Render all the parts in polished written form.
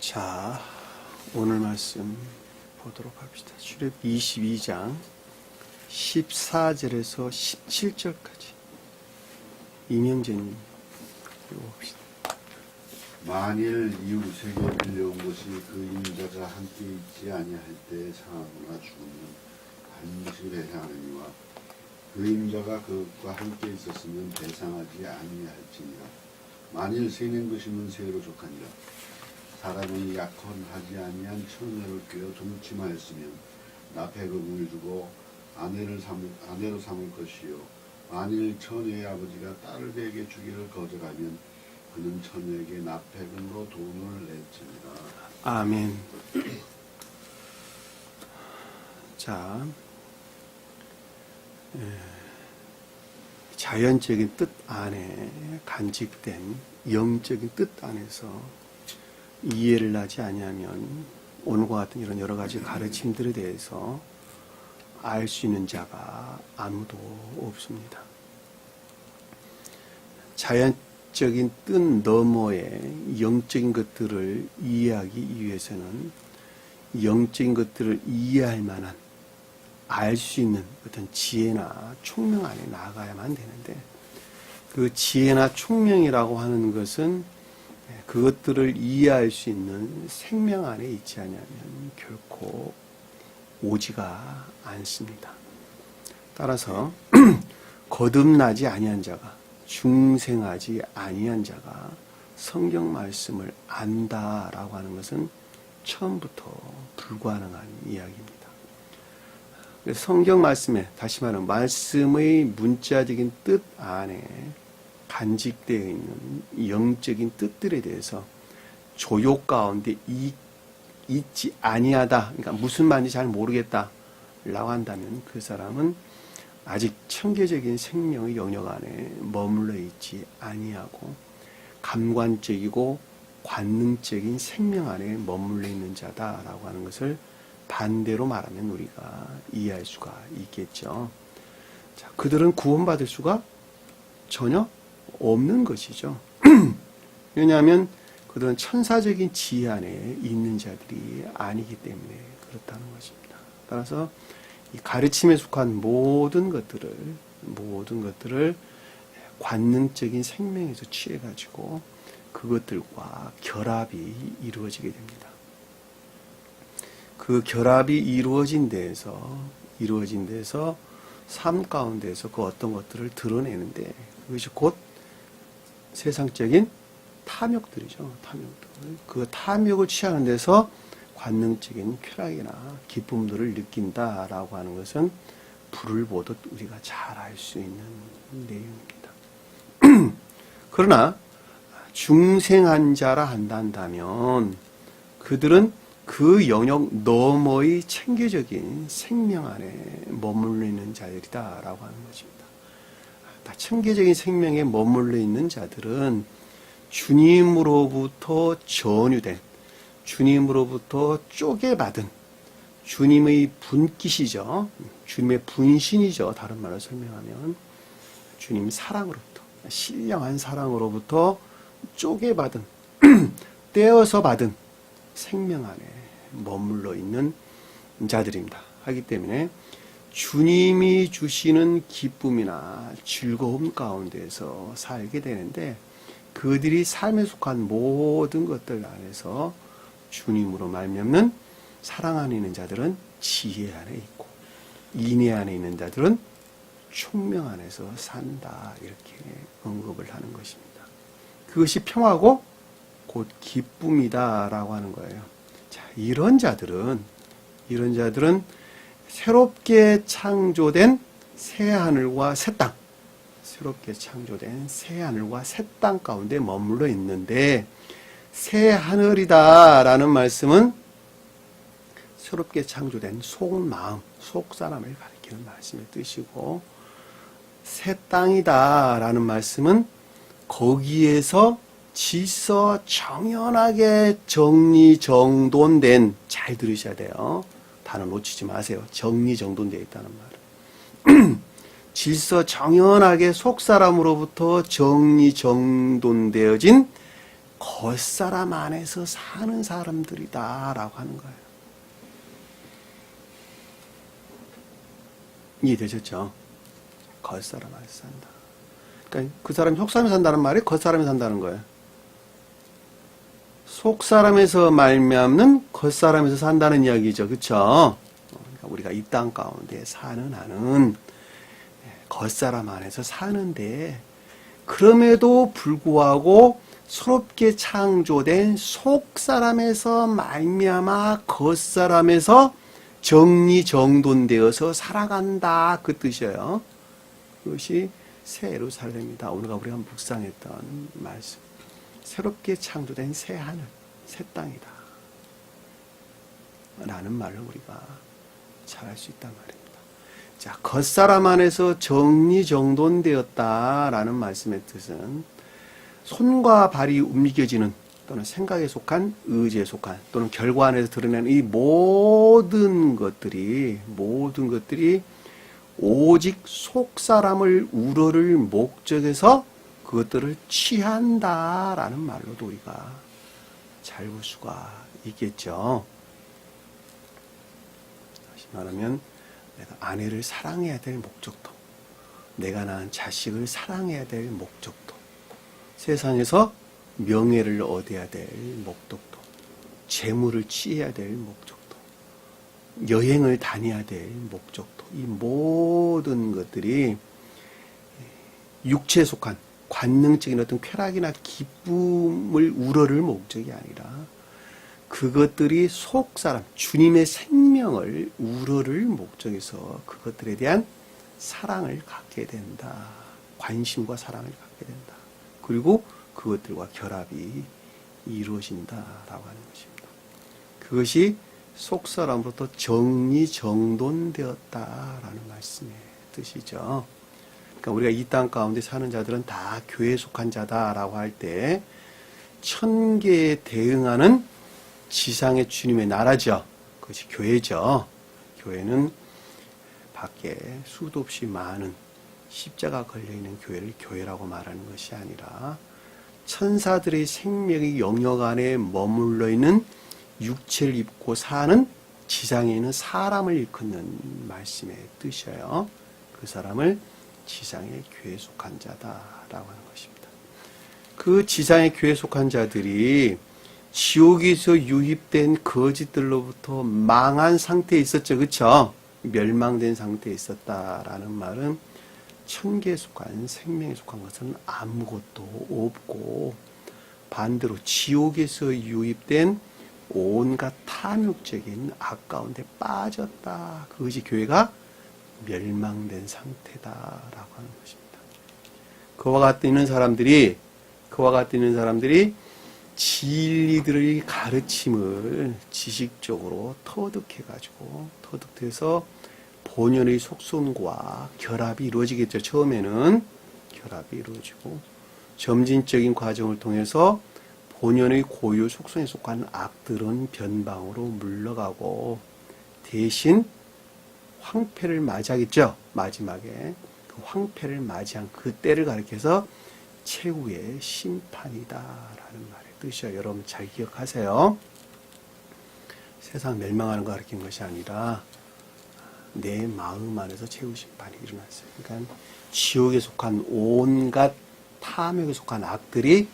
자, 오늘 말씀 보도록 합시다. 출애굽 22장 14절에서 17절까지 이명재님 읽어봅시다. 만일 이웃에게 빌려온 것이 그 임자가 함께 있지 아니할 때 상하거나 죽으면 반드시 배상하느니와 그 임자가 그것과 함께 있었으면 배상하지 아니할지니라. 만일 세낸 것이면 세로 족하니라. 사람이 약혼하지 아니한 처녀를 꿰어 동침하였으면 납해금을 주고 아내로 삼을 것이요, 만일 처녀의 아버지가 딸을 베게 주기를 거절하면 그는 처녀에게 납해금으로 돈을 낼지니라. 아멘. 자, 자연적인 뜻 안에 간직된 영적인 뜻 안에서 이해를 하지 아니하면 오늘과 같은 이런 여러 가지 가르침들에 대해서 알 수 있는 자가 아무도 없습니다. 자연적인 뜻 너머의 영적인 것들을 이해하기 위해서는 영적인 것들을 이해할 만한 알 수 있는 어떤 지혜나 총명 안에 나아가야만 되는데, 그 지혜나 총명이라고 하는 것은 그것들을 이해할 수 있는 생명 안에 있지 않으면 결코 오지가 않습니다. 따라서 거듭나지 아니한 자가, 중생하지 아니한 자가 성경 말씀을 안다라고 하는 것은 처음부터 불가능한 이야기입니다. 그래서 성경 말씀에, 다시 말하면 말씀의 문자적인 뜻 안에 간직되어 있는 영적인 뜻들에 대해서 조욕 가운데 있지 아니하다, 그러니까 무슨 말인지 잘 모르겠다 라고 한다면 그 사람은 아직 천계적인 생명의 영역 안에 머물러 있지 아니하고 감관적이고 관능적인 생명 안에 머물러 있는 자다라고 하는 것을 반대로 말하면 우리가 이해할 수가 있겠죠. 자, 그들은 구원받을 수가 전혀 없는 것이죠. 왜냐하면 그들은 천사적인 지혜 안에 있는 자들이 아니기 때문에 그렇다는 것입니다. 따라서 이 가르침에 속한 모든 것들을 관능적인 생명에서 취해가지고 그것들과 결합이 이루어지게 됩니다. 그 결합이 이루어진 데에서 삶 가운데서 그 어떤 것들을 드러내는데, 그것이 곧 세상적인 탐욕들이죠. 탐욕들. 그 탐욕을 취하는 데서 관능적인 쾌락이나 기쁨들을 느낀다라고 하는 것은 불을 보듯 우리가 잘 알 수 있는 내용입니다. 그러나 중생한 자라 한다면 그들은 그 영역 너머의 체계적인 생명 안에 머물러 있는 자들이다라고 하는 것입니다. 천계적인 생명에 머물러 있는 자들은 주님으로부터 전유된, 주님으로부터 쪼개받은 주님의 분깃이죠. 주님의 분신이죠. 다른 말로 설명하면 주님 사랑으로부터, 신령한 사랑으로부터 쪼개받은, 떼어서 받은 생명 안에 머물러 있는 자들입니다. 하기 때문에 주님이 주시는 기쁨이나 즐거움 가운데서 살게 되는데, 그들이 삶에 속한 모든 것들 안에서 주님으로 말미암는 사랑 안에 있는 자들은 지혜 안에 있고, 인애 안에 있는 자들은 총명 안에서 산다, 이렇게 언급을 하는 것입니다. 그것이 평화고 곧 기쁨이다라고 하는 거예요. 자, 이런 자들은 새롭게 창조된 새 하늘과 새 땅, 새롭게 창조된 새 하늘과 새 땅 가운데 머물러 있는데, 새 하늘이다라는 말씀은 새롭게 창조된 속마음, 속사람을 가리키는 말씀의 뜻이고, 새 땅이다라는 말씀은 거기에서 질서 정연하게 정리정돈된, 잘 들으셔야 돼요. 단어 놓치지 마세요. 정리정돈되어 있다는 말은. 질서 정연하게 속사람으로부터 정리정돈되어진 겉사람 안에서 사는 사람들이다 라고 하는 거예요. 이해되셨죠? 겉사람 안에서 산다. 그러니까 그 사람이 속사람에 산다는 말이 겉사람에 산다는 거예요. 속사람에서 말미암는 겉사람에서 산다는 이야기죠. 그렇죠? 그러니까 우리가 이 땅 가운데 사는 한은 겉사람 안에서 사는데 그럼에도 불구하고 새롭게 창조된 속사람에서 말미암아 겉사람에서 정리정돈되어서 살아간다 그 뜻이에요. 그것이 새 예루살렘이다. 오늘 우리가 묵상했던 말씀. 새롭게 창조된 새 하늘, 새 땅이다. 라는 말을 우리가 잘 할 수 있단 말입니다. 자, 겉사람 안에서 정리정돈되었다라는 말씀의 뜻은 손과 발이 움직여지는 또는 생각에 속한 의지에 속한 또는 결과 안에서 드러내는 이 모든 것들이 오직 속사람을 우러를 목적에서 그것들을 취한다라는 말로도 우리가 잘 볼 수가 있겠죠. 다시 말하면 내가 아내를 사랑해야 될 목적도, 내가 낳은 자식을 사랑해야 될 목적도, 세상에서 명예를 얻어야 될 목적도, 재물을 취해야 될 목적도, 여행을 다녀야 될 목적도, 이 모든 것들이 육체에 속한 관능적인 어떤 쾌락이나 기쁨을 우러를 목적이 아니라 그것들이 속사람, 주님의 생명을 우러를 목적에서 그것들에 대한 사랑을 갖게 된다. 관심과 사랑을 갖게 된다. 그리고 그것들과 결합이 이루어진다라고 하는 것입니다. 그것이 속사람으로부터 정리정돈되었다라는 말씀의 뜻이죠. 그러니까 우리가 이 땅 가운데 사는 자들은 다 교회에 속한 자다라고 할 때 천계에 대응하는 지상의 주님의 나라죠. 그것이 교회죠. 교회는 밖에 수도 없이 많은 십자가 걸려있는 교회를 교회라고 말하는 것이 아니라 천사들의 생명의 영역 안에 머물러 있는 육체를 입고 사는 지상에 있는 사람을 일컫는 말씀의 뜻이에요. 그 사람을 지상의 교회에 속한 자다라고 하는 것입니다. 그 지상의 교회에 속한 자들이 지옥에서 유입된 거짓들로부터 망한 상태에 있었죠. 그렇죠? 멸망된 상태에 있었다라는 말은 천계에 속한 생명에 속한 것은 아무것도 없고 반대로 지옥에서 유입된 온갖 탐욕적인 악 가운데 빠졌다. 그것이 교회가 멸망된 상태다라고 하는 것입니다. 그와 같이 있는 사람들이 진리들의 가르침을 지식적으로 터득해서 본연의 속성과 결합이 이루어지겠죠. 처음에는 결합이 이루어지고 점진적인 과정을 통해서 본연의 고유 속성에 속한 악들은 변방으로 물러가고 대신 황폐를 맞이하겠죠. 마지막에 그 황폐를 맞이한 그 때를 가리켜서 최후의 심판이다라는 말의 뜻이요. 여러분 잘 기억하세요. 세상 멸망하는 거 가리킨 것이 아니라 내 마음 안에서 최후 심판이 일어났어요. 그러니까 지옥에 속한 온갖 탐욕에 속한 악들이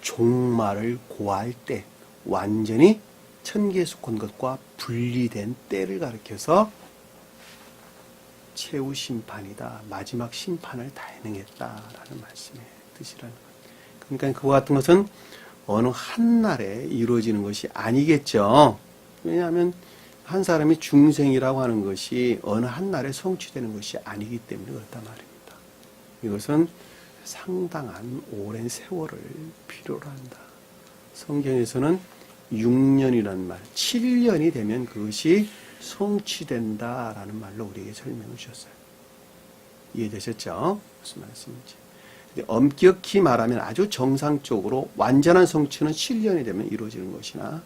종말을 고할 때 완전히 천계에 속한 것과 분리된 때를 가리켜서 최후 심판이다. 마지막 심판을 다 해내겠다라는 말씀의 뜻이라는 것. 그러니까 그와 같은 것은 어느 한날에 이루어지는 것이 아니겠죠. 왜냐하면 한 사람이 중생이라고 하는 것이 어느 한날에 성취되는 것이 아니기 때문에 그렇단 말입니다. 이것은 상당한 오랜 세월을 필요로 한다. 성경에서는 6년이라는 말, 7년이 되면 그것이 성취된다라는 말로 우리에게 설명을 주셨어요. 이해되셨죠? 무슨 말씀인지. 엄격히 말하면 아주 정상적으로 완전한 성취는 7년이 되면 이루어지는 것이나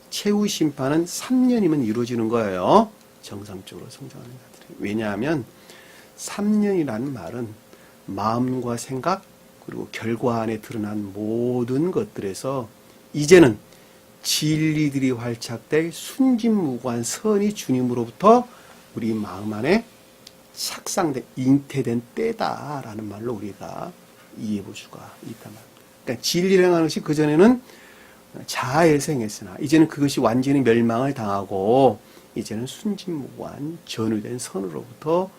최후 심판은 3년이면 이루어지는 거예요. 정상적으로 성장하는 자들이. 왜냐하면 3년이라는 말은 마음과 생각 그리고 결과 안에 드러난 모든 것들에서 이제는 진리들이 활착될 순진무구한 선이 주님으로부터 우리 마음 안에 착상된, 잉태된 때다라는 말로 우리가 이해해 볼 수가 있단 말입니다. 그러니까 진리라는 것이 그전에는 자아에서 행했으나 이제는 그것이 완전히 멸망을 당하고 이제는 순진무구한 전유된 선으로부터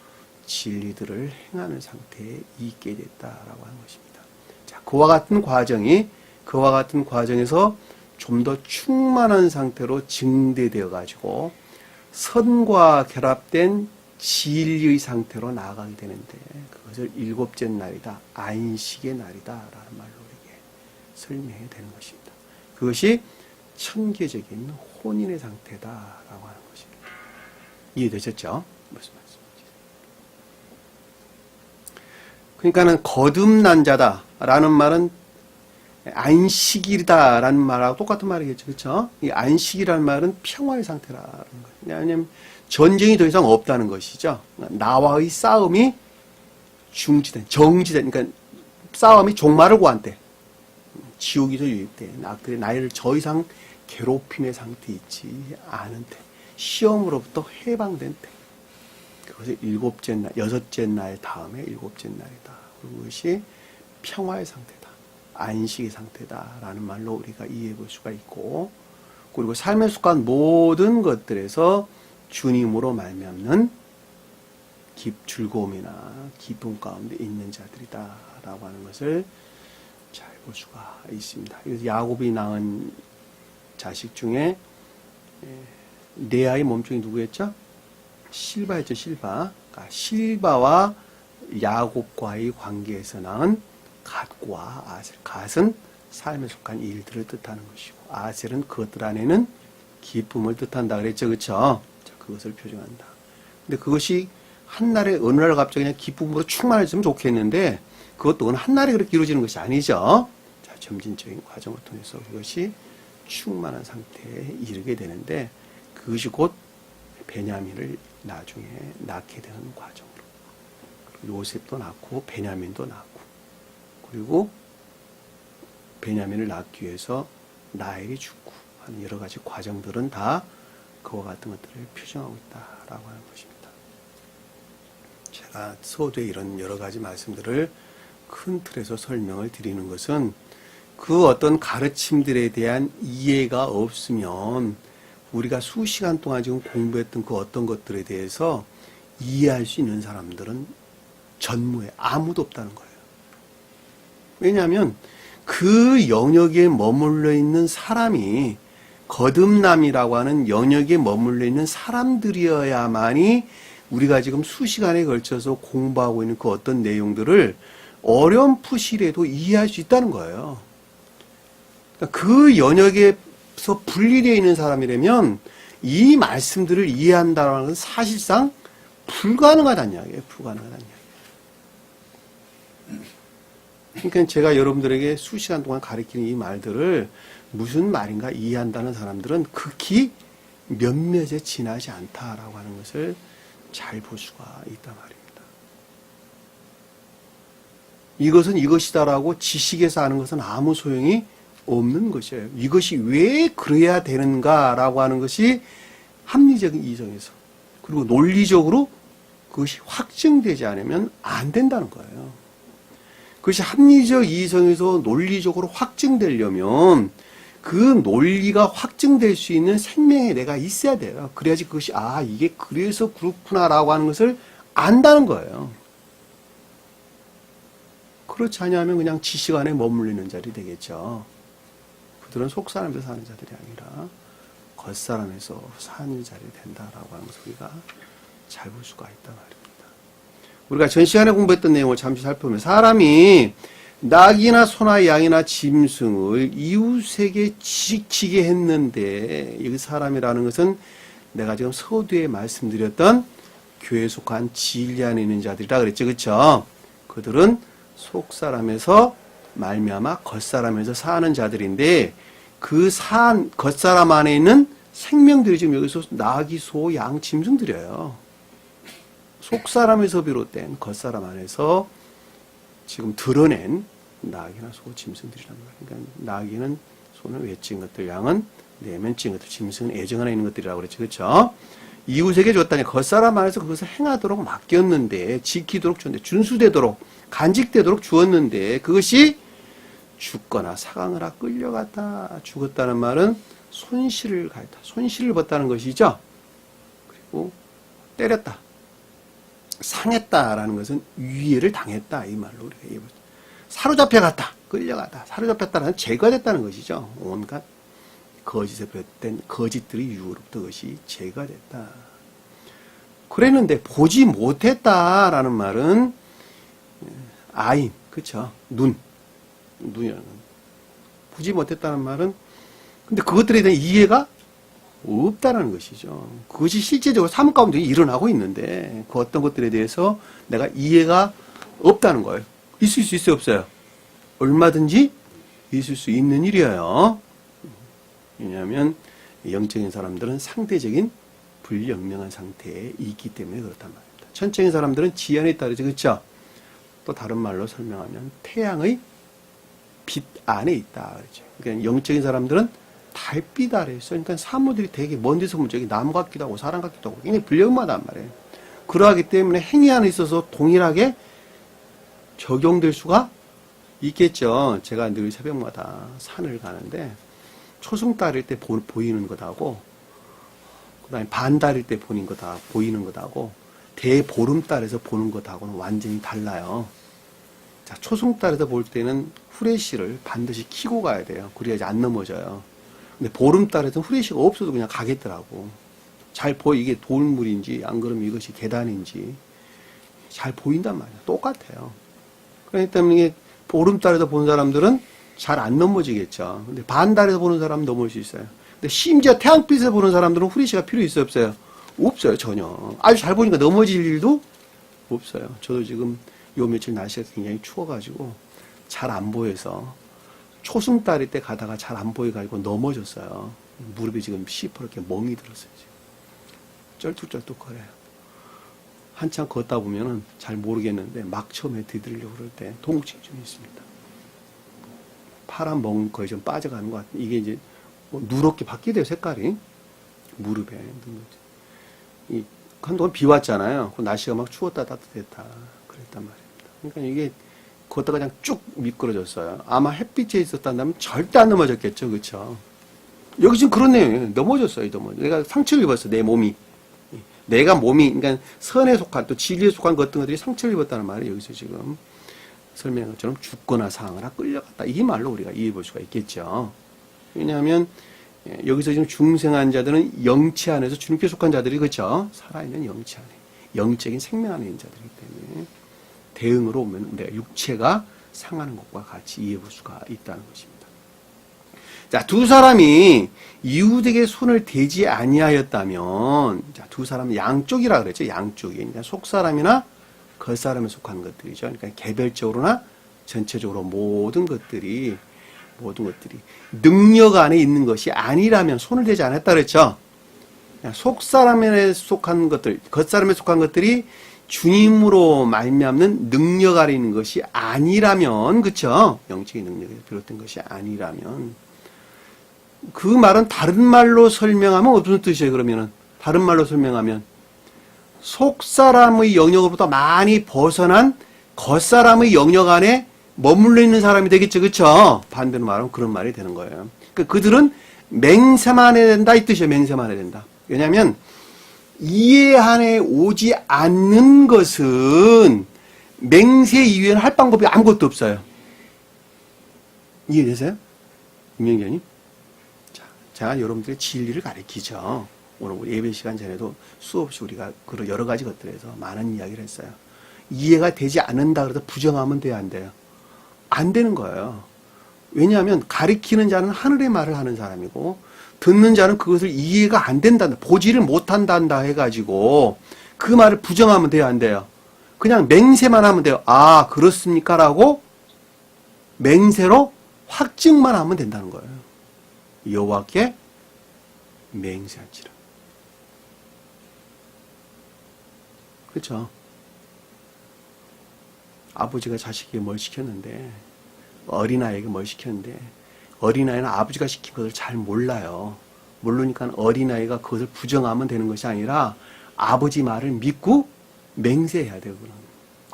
진리들을 행하는 상태에 있게 됐다라고 하는 것입니다. 자, 그와 같은 과정에서 좀 더 충만한 상태로 증대되어 가지고 선과 결합된 진리의 상태로 나아가게 되는데 그것을 일곱째 날이다, 안식의 날이다라는 말로 우리에게 설명해야 되는 것입니다. 그것이 천계적인 혼인의 상태다라고 하는 것입니다. 이해되셨죠? 무슨 말씀인지. 그러니까는 거듭난 자다라는 말은 안식이다라는 말하고 똑같은 말이겠죠. 그렇죠? 이 안식이라는 말은 평화의 상태라는 거예요. 왜냐하면 전쟁이 더 이상 없다는 것이죠. 나와의 싸움이 정지된, 그러니까 싸움이 종말을 구한대. 지옥이 더 유입돼. 악들이 나를 더 이상 괴롭힘의 상태에 있지 않은 때. 시험으로부터 해방된 때. 그것이 여섯째 날 다음에 일곱째 날이다. 그것이 평화의 상태다. 안식의 상태다라는 말로 우리가 이해해 볼 수가 있고, 그리고 삶에 속한 모든 것들에서 주님으로 말미암는 즐거움이나 기쁨 가운데 있는 자들이다라고 하는 것을 잘 볼 수가 있습니다. 야곱이 낳은 자식 중에 레아의 몸종이 누구였죠? 실바였죠. 실바. 그러니까 실바와 야곱과의 관계에서 낳은 갓과 아셀. 갓은 삶에 속한 일들을 뜻하는 것이고 아셀은 그것들 안에는 기쁨을 뜻한다 그랬죠. 그렇죠? 그것을 표정한다. 근데 그것이 한날에 어느 날 갑자기 그냥 기쁨으로 충만해지면 좋겠는데 그것도 어느 한날에 그렇게 이루어지는 것이 아니죠. 자, 점진적인 과정을 통해서 그것이 충만한 상태에 이르게 되는데 그것이 곧 베냐민을 나중에 낳게 되는 과정으로. 요셉도 낳고 베냐민도 낳고 그리고 베냐민을 낳기 위해서 라헬이 죽고 하는 여러 가지 과정들은 다 그와 같은 것들을 표정하고 있다라고 하는 것입니다. 제가 서두에 이런 여러 가지 말씀들을 큰 틀에서 설명을 드리는 것은 그 어떤 가르침들에 대한 이해가 없으면 우리가 수시간 동안 지금 공부했던 그 어떤 것들에 대해서 이해할 수 있는 사람들은 전무에 아무도 없다는 거예요. 왜냐하면 그 영역에 머물러 있는 사람이 거듭남이라고 하는 영역에 머물러 있는 사람들이어야만이 우리가 지금 수시간에 걸쳐서 공부하고 있는 그 어떤 내용들을 어렴풋이라도 이해할 수 있다는 거예요. 그러니까 그 영역에서 분리되어 있는 사람이라면 이 말씀들을 이해한다는 건 사실상 불가능하다는 이야기예요. 불가능하다는 이야기예요. 그러니까 제가 여러분들에게 수시간 동안 가르치는 이 말들을 무슨 말인가 이해한다는 사람들은 극히 몇몇에 지나지 않다라고 하는 것을 잘 볼 수가 있단 말입니다. 이것은 이것이다라고 지식에서 아는 것은 아무 소용이 없는 것이에요. 이것이 왜 그래야 되는가라고 하는 것이 합리적인 이성에서 그리고 논리적으로 그것이 확증되지 않으면 안 된다는 거예요. 그것이 합리적 이성에서 논리적으로 확증되려면 그 논리가 확증될 수 있는 생명의 내가 있어야 돼요. 그래야지 그것이 이게 그래서 그렇구나라고 하는 것을 안다는 거예요. 그렇지 않으면 그냥 지식 안에 머물리는 자리 되겠죠. 그들은 속사람에서 사는 자들이 아니라 겉사람에서 사는 자리 된다라고 하는 것을 우리가 잘 볼 수가 있단 말입니다. 우리가 전 시간에 공부했던 내용을 잠시 살펴보면 사람이 낙이나 소나 양이나 짐승을 이웃에게 지키게 했는데 이 사람이라는 것은 내가 지금 서두에 말씀드렸던 교회에 속한 진리 안에 있는 자들이라 그랬죠. 그렇죠? 그들은 속사람에서 말미암아 겉사람에서 사는 자들인데 그 겉사람 안에 있는 생명들이 지금 여기서 낙이, 소, 양, 짐승들이에요. 속사람에서 비롯된 겉사람 안에서 지금 드러낸 낙이나 소, 짐승들이란 말이에요. 그러니까 낙이는 손은 외적인 것들, 양은 내면적인 것들, 짐승은 애정 안에 있는 것들이라고 그랬죠. 그렇죠? 이웃에게 줬다니 겉사람 안에서 그것을 행하도록 맡겼는데, 지키도록 줬는데, 준수되도록 간직되도록 주었는데, 그것이 죽거나 사강하라 끌려갔다. 죽었다는 말은 손실을 가했다. 손실을 봤다는 것이죠. 그리고 때렸다. 상했다라는 것은 위해를 당했다. 이 말로 우리가 얘기해보죠. 사로잡혀갔다. 끌려갔다. 사로잡혔다는 제거됐다는 것이죠. 온갖 거짓에 비롯된 거짓들의 유혹으로부터 그것이 제거됐다. 그랬는데 보지 못했다라는 말은 아인, 그쵸? 눈이라는 건. 보지 못했다는 말은 근데 그것들에 대한 이해가 없다는 것이죠. 그것이 실제적으로 삶 가운데 일어나고 있는데 그 어떤 것들에 대해서 내가 이해가 없다는 거예요. 있을 수 있어요, 없어요? 얼마든지 있을 수 있는 일이에요. 왜냐하면 영적인 사람들은 상대적인 불영명한 상태에 있기 때문에 그렇단 말입니다. 천적인 사람들은 지연에 따르죠. 그렇죠? 또 다른 말로 설명하면 태양의 빛 안에 있다. 그렇죠? 그러니까 영적인 사람들은 달빛 아래에 있어. 그러니까 사물들이 되게 먼 데서 보면 저기 나무 같기도 하고 사람 같기도 하고 굉장히 불영마단 말이에요. 그러하기 때문에 행위 안에 있어서 동일하게 적용될 수가 있겠죠. 제가 늘 새벽마다 산을 가는데 초승달일 때 보이는 것하고 그 다음에 반달일 때 보이는 것하고 대보름달에서 보는 것하고는 완전히 달라요. 자, 초승달에서 볼 때는 후레쉬를 반드시 켜고 가야 돼요. 그래야지 안 넘어져요. 근데 보름달에서는 후레쉬가 없어도 그냥 가겠더라고. 잘 보여. 이게 돌물인지 안 그러면 이것이 계단인지 잘 보인단 말이야. 똑같아요. 그렇기 때문에 보름달에서 보는 사람들은 잘 안 넘어지겠죠. 근데 반달에서 보는 사람은 넘어올 수 있어요. 근데 심지어 태양빛에서 보는 사람들은 후레쉬가 필요 있어요, 없어요? 없어요, 전혀. 아주 잘 보니까 넘어질 일도 없어요. 저도 지금 요 며칠 날씨가 굉장히 추워가지고 잘 안 보여서 초승달일 때 가다가 잘 안 보여가지고 넘어졌어요. 무릎이 지금 시퍼렇게 멍이 들었어요, 지금. 쩔뚝쩔뚝거려요. 한참 걷다 보면은 잘 모르겠는데 막 처음에 디디려고 그럴 때 통증이 좀 있습니다. 파란 멍 거의 좀 빠져가는 것 같아요. 이게 이제 누렇게 바뀌대요, 색깔이. 무릎에. 이 한동안 비 왔잖아요. 그 날씨가 막 추웠다 따뜻했다 그랬단 말입니다. 그러니까 이게 걷다가 그냥 쭉 미끄러졌어요. 아마 햇빛에 있었다면 절대 안 넘어졌겠죠, 그렇죠? 여기 지금 그런 내용이에요. 넘어졌어요, 내가 상처를 입었어, 내 몸이. 내가 몸이, 그러니까 선에 속한 또 진리에 속한 어떤 것들이 상처를 입었다는 말이에요. 여기서 지금 설명한 것처럼 죽거나 상하나 끌려갔다. 이 말로 우리가 이해해 볼 수가 있겠죠. 왜냐하면 여기서 지금 중생한 자들은 영체 안에서 주님께 속한 자들이 그렇죠. 살아있는 영체 안에 영적인 생명 안에 있는 자들이기 때문에 대응으로 오면 내가 육체가 상하는 것과 같이 이해해 볼 수가 있다는 것입니다. 자, 두 사람이 이웃에게 손을 대지 아니하였다면, 자, 두 사람은 양쪽이라 그랬죠. 양쪽이. 그러니까 속사람이나 겉사람에 속한 것들이죠. 그러니까 개별적으로나 전체적으로 모든 것들이 능력 안에 있는 것이 아니라면 손을 대지 않았다 그랬죠. 속사람에 속한 것들, 겉사람에 속한 것들이 주님으로 말미암는 능력 아래 있는 것이 아니라면, 그쵸? 영적인 능력에 비롯된 것이 아니라면, 그 말은 다른 말로 설명하면 무슨 뜻이에요, 그러면은? 다른 말로 설명하면, 속사람의 영역으로부터 많이 벗어난 겉사람의 영역 안에 머물러 있는 사람이 되겠죠, 그쵸? 반대로 말하면 그런 말이 되는 거예요. 그러니까 그들은 맹세만 해야 된다, 이 뜻이에요, 맹세만 해야 된다. 왜냐면, 이해 안에 오지 않는 것은 맹세 이외에는 할 방법이 아무것도 없어요. 이해되세요? 임명견님? 자, 제가 여러분들의 진리를 가르치죠. 오늘 예배 시간 전에도 수없이 우리가 그런 여러 가지 것들에서 많은 이야기를 했어요. 이해가 되지 않는다 그래도 부정하면 돼요, 안 돼요? 안 되는 거예요. 왜냐하면 가르치는 자는 하늘의 말을 하는 사람이고 듣는 자는 그것을 이해가 안 된다, 보지를 못한다 해가지고 그 말을 부정하면 돼요, 안 돼요? 그냥 맹세만 하면 돼요. 아, 그렇습니까? 라고 맹세로 확증만 하면 된다는 거예요. 여호와께 맹세할지라. 그렇죠? 아버지가 자식에게 뭘 시켰는데, 어린아이에게 뭘 시켰는데 어린아이는 아버지가 시킨 것을 잘 몰라요. 모르니까 어린아이가 그것을 부정하면 되는 것이 아니라 아버지 말을 믿고 맹세해야 되구나.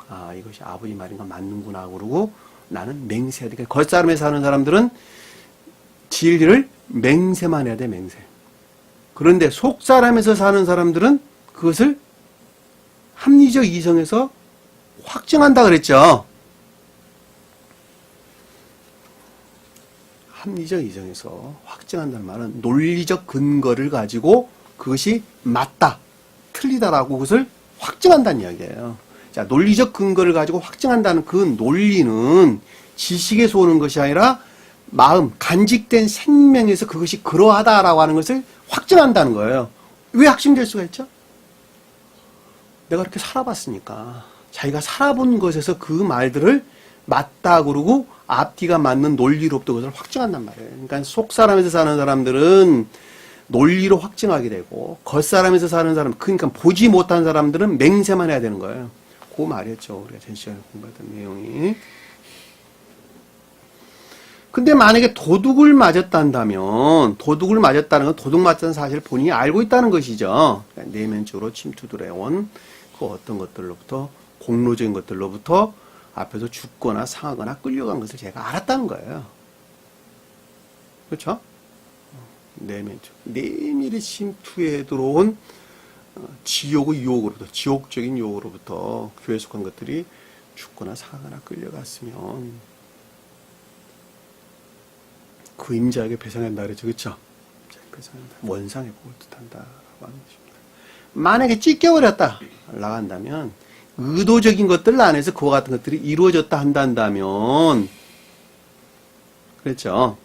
아, 이것이 아버지 말인가 맞는구나. 그러고 나는 맹세해야 돼. 겉사람에 사는 사람들은 진리를 맹세만 해야 돼, 맹세. 그런데 속사람에서 사는 사람들은 그것을 합리적 이성에서 확증한다 그랬죠. 합리적 이성에서 확증한다는 말은 논리적 근거를 가지고 그것이 맞다, 틀리다라고 그것을 확증한다는 이야기예요. 자, 논리적 근거를 가지고 확증한다는 그 논리는 지식에서 오는 것이 아니라 마음, 간직된 생명에서 그것이 그러하다라고 하는 것을 확증한다는 거예요. 왜 확증될 수가 있죠? 내가 그렇게 살아봤으니까. 자기가 살아본 것에서 그 말들을 맞다 그러고 앞뒤가 맞는 논리로부터 그것을 확증한단 말이에요. 그러니까 속사람에서 사는 사람들은 논리로 확증하게 되고 겉사람에서 사는 사람, 그러니까 보지 못한 사람들은 맹세만 해야 되는 거예요. 그 말이었죠. 우리가 전 시간에 공부했던 내용이. 근데 만약에 도둑을 맞았다면, 도둑을 맞았다는 건 도둑 맞았다는 사실을 본인이 알고 있다는 것이죠. 그러니까 내면적으로 침투들해 온 그 어떤 것들로부터, 공로적인 것들로부터 앞에서 죽거나 상하거나 끌려간 것을 제가 알았다는 거예요. 그렇죠? 내면적, 내밀히 침투해 들어온 지옥의 유혹으로부터, 지옥적인 유혹으로부터 교회에 속한 것들이 죽거나 상하거나 끌려갔으면 그 임자에게 배상한다 그랬죠. 그렇죠? 배상한다. 원상의 복을 뜻한다라고 하는 것입니다. 만약에 찢겨버렸다 나간다면 의도적인 것들 안에서 그와 같은 것들이 이루어졌다 한다면 그렇죠.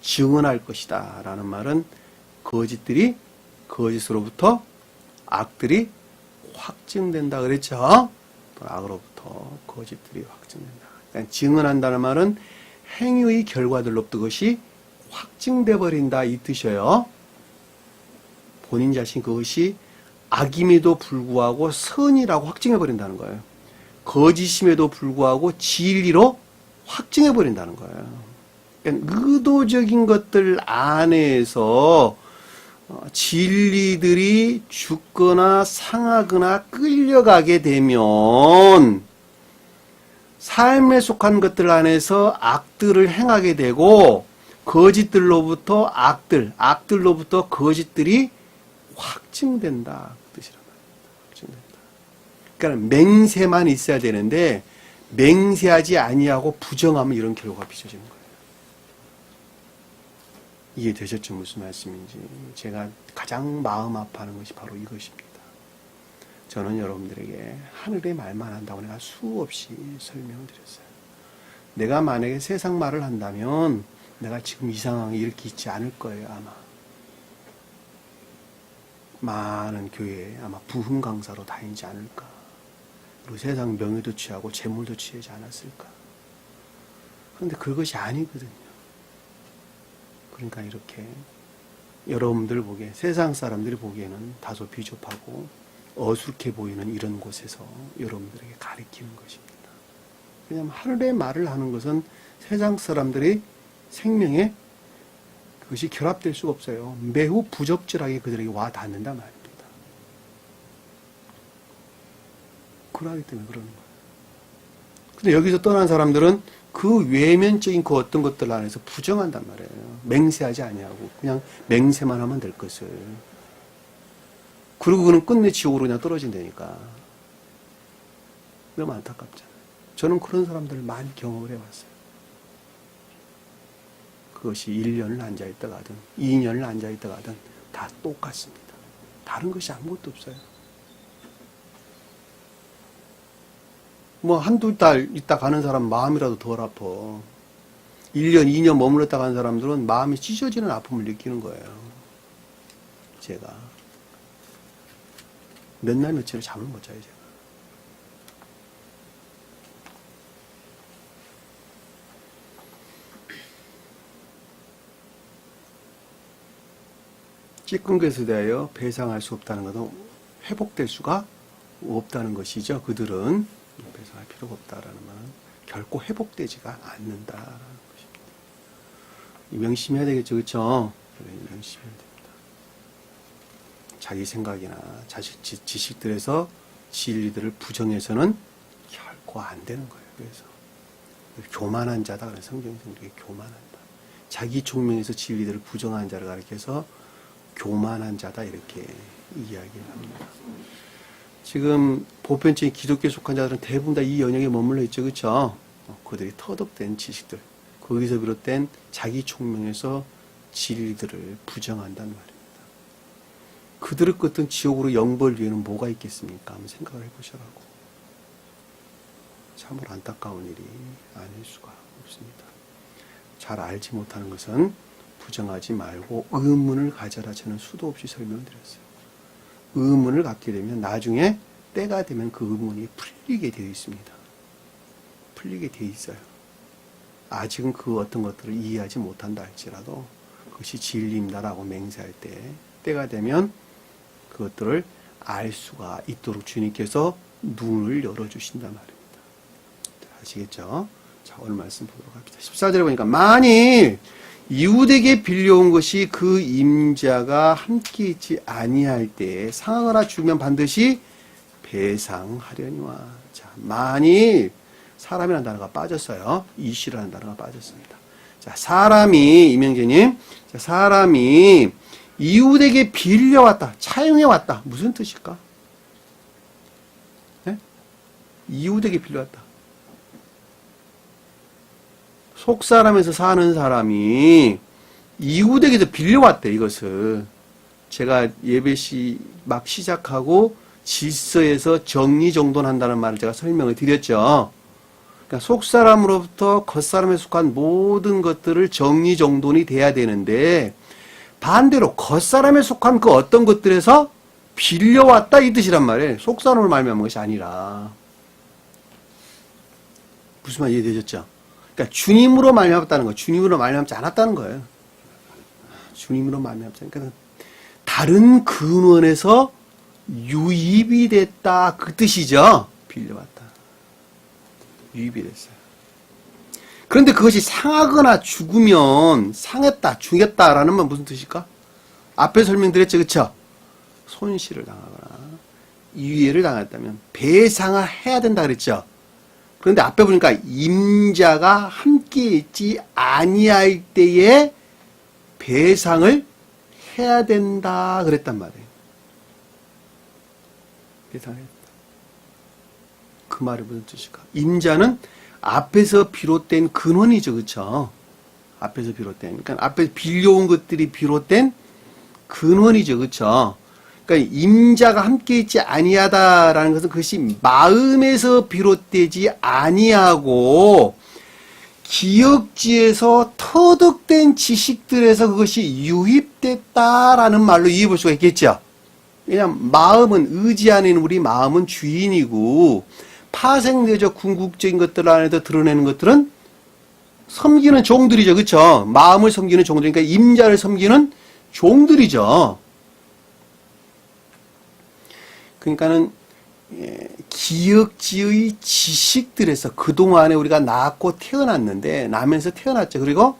증언할 것이다 라는 말은 거짓들이 거짓으로부터 악들이 확증된다 그랬죠. 악으로부터 거짓들이 확증된다. 그러니까 증언한다는 말은 행위의 결과들로부터 그것이 확증돼 버린다 이 뜻이에요. 본인 자신 그것이 악임에도 불구하고 선이라고 확증해 버린다는 거예요. 거짓임에도 불구하고 진리로 확증해 버린다는 거예요. 그러니까 의도적인 것들 안에서 진리들이 죽거나 상하거나 끌려가게 되면 삶에 속한 것들 안에서 악들을 행하게 되고 거짓들로부터 악들로부터 거짓들이 확증된다. 그 뜻이란 말입니다. 확증된다. 그러니까 맹세만 있어야 되는데 맹세하지 아니하고 부정하면 이런 결과가 빚어지는 거예요. 이해되셨죠? 무슨 말씀인지. 제가 가장 마음 아파하는 것이 바로 이것입니다. 저는 여러분들에게 하늘의 말만 한다고 내가 수없이 설명을 드렸어요. 내가 만약에 세상 말을 한다면 내가 지금 이 상황에 이렇게 있지 않을 거예요, 아마. 많은 교회에 아마 부흥 강사로 다니지 않을까. 그리고 세상 명예도 취하고 재물도 취하지 않았을까. 그런데 그것이 아니거든요. 그러니까 이렇게 여러분들 보기에, 세상 사람들이 보기에는 다소 비좁하고 어수룩해 보이는 이런 곳에서 여러분들에게 가르치는 것입니다. 왜냐하면 하늘의 말을 하는 것은 세상 사람들의 생명에 그것이 결합될 수가 없어요. 매우 부적절하게 그들에게 와 닿는단 말입니다. 그러기 때문에 그러는 거예요. 근데 여기서 떠난 사람들은 그 외면적인 그 어떤 것들 안에서 부정한단 말이에요. 맹세하지 아니하고 그냥 맹세만 하면 될 것을. 그리고 그는 끝내 지옥으로 그냥 떨어진다니까. 너무 안타깝잖아요. 저는 그런 사람들을 많이 경험을 해봤어요. 그것이 1년을 앉아있다 가든 2년을 앉아있다 가든 다 똑같습니다. 다른 것이 아무것도 없어요. 뭐 한두 달 있다 가는 사람 마음이라도 덜 아파. 1년, 2년 머물렀다 가는 사람들은 마음이 찢어지는 아픔을 느끼는 거예요. 제가. 몇 날 며칠을 잠을 못 자요, 제가. 찢은 것에 대하여 배상할 수 없다는 것은 회복될 수가 없다는 것이죠. 그들은 배상할 필요가 없다라는 말은 결코 회복되지가 않는다라는 것입니다. 명심해야 되겠죠, 그렇죠? 명심해야 됩니다. 자기 생각이나 지식들에서 진리들을 부정해서는 결코 안 되는 거예요. 그래서 교만한 자다. 그래서 성경에서 우리가 교만한다. 자기 총명에서 진리들을 부정하는 자를 가리켜서 교만한 자다 이렇게 이야기를 합니다. 지금 보편적인 기독교에 속한 자들은 대부분 다 이 영역에 머물러 있죠, 그렇죠? 그들이 터득된 지식들, 거기서 비롯된 자기 총명에서 진리들을 부정한다는 말입니다. 그들의 끝은 지옥으로 영벌 위에는 뭐가 있겠습니까? 한번 생각을 해보시라고. 참으로 안타까운 일이 아닐 수가 없습니다. 잘 알지 못하는 것은 부정하지 말고 의문을 가져라. 저는 수도 없이 설명을 드렸어요. 의문을 갖게 되면 나중에 때가 되면 그 의문이 풀리게 되어 있습니다. 풀리게 되어 있어요. 아직은 그 어떤 것들을 이해하지 못한다 할지라도 그것이 진리입니다라고 맹세할 때가 되면 그것들을 알 수가 있도록 주님께서 눈을 열어주신단 말입니다. 아시겠죠? 자, 오늘 말씀 보도록 합시다. 14절에 보니까 만일 이웃에게 빌려온 것이 그 임자가 함께 있지 아니할 때에 상하거나 죽으면 반드시 배상하려니와. 자, 만일 사람이라는 단어가 빠졌어요. 이시라는 단어가 빠졌습니다. 자, 사람이 이명재님, 자, 사람이 이웃에게 빌려왔다, 차용해왔다. 무슨 뜻일까? 네? 이웃에게 빌려왔다. 속사람에서 사는 사람이 이웃에게서 빌려왔대, 이것을. 제가 예배시 막 시작하고 질서에서 정리정돈한다는 말을 제가 설명을 드렸죠. 그러니까 속사람으로부터 겉사람에 속한 모든 것들을 정리정돈이 돼야 되는데 반대로 겉사람에 속한 그 어떤 것들에서 빌려왔다 이 뜻이란 말이에요. 속사람을 말미암은 것이 아니라. 무슨 말 이해되셨죠? 그러니까 주님으로 말미암았다는 거예요. 주님으로 말미암지 않았다는 거예요. 주님으로 말미암지 않았다는 거예요. 다른 근원에서 유입이 됐다 그 뜻이죠. 빌려왔다. 유입이 됐어요. 그런데 그것이 상하거나 죽으면 상했다, 죽였다라는 건 무슨 뜻일까? 앞에 설명드렸죠, 그렇죠? 손실을 당하거나 유해를 당했다면 배상을 해야 된다 그랬죠. 그런데 앞에 보니까 임자가 함께 있지 아니할 때에 배상을 해야 된다 그랬단 말이에요. 배상했다. 그 말이 무슨 뜻일까? 임자는 앞에서 비롯된 근원이죠, 그렇죠? 앞에서 비롯된, 그러니까 앞에 빌려온 것들이 비롯된 근원이죠, 그렇죠? 그러니까 임자가 함께 있지 아니하다라는 것은 그것이 마음에서 비롯되지 아니하고 기억지에서 터득된 지식들에서 그것이 유입됐다라는 말로 이해해 볼 수가 있겠죠. 왜냐하면 마음은 의지 안에 있는 우리 마음은 주인이고 파생되죠. 궁극적인 것들 안에서 드러내는 것들은 섬기는 종들이죠. 그렇죠? 마음을 섬기는 종들, 그러니까 임자를 섬기는 종들이죠. 그러니까는 기억지의 지식들에서 그동안에 우리가 낳고 태어났는데 나면서 태어났죠. 그리고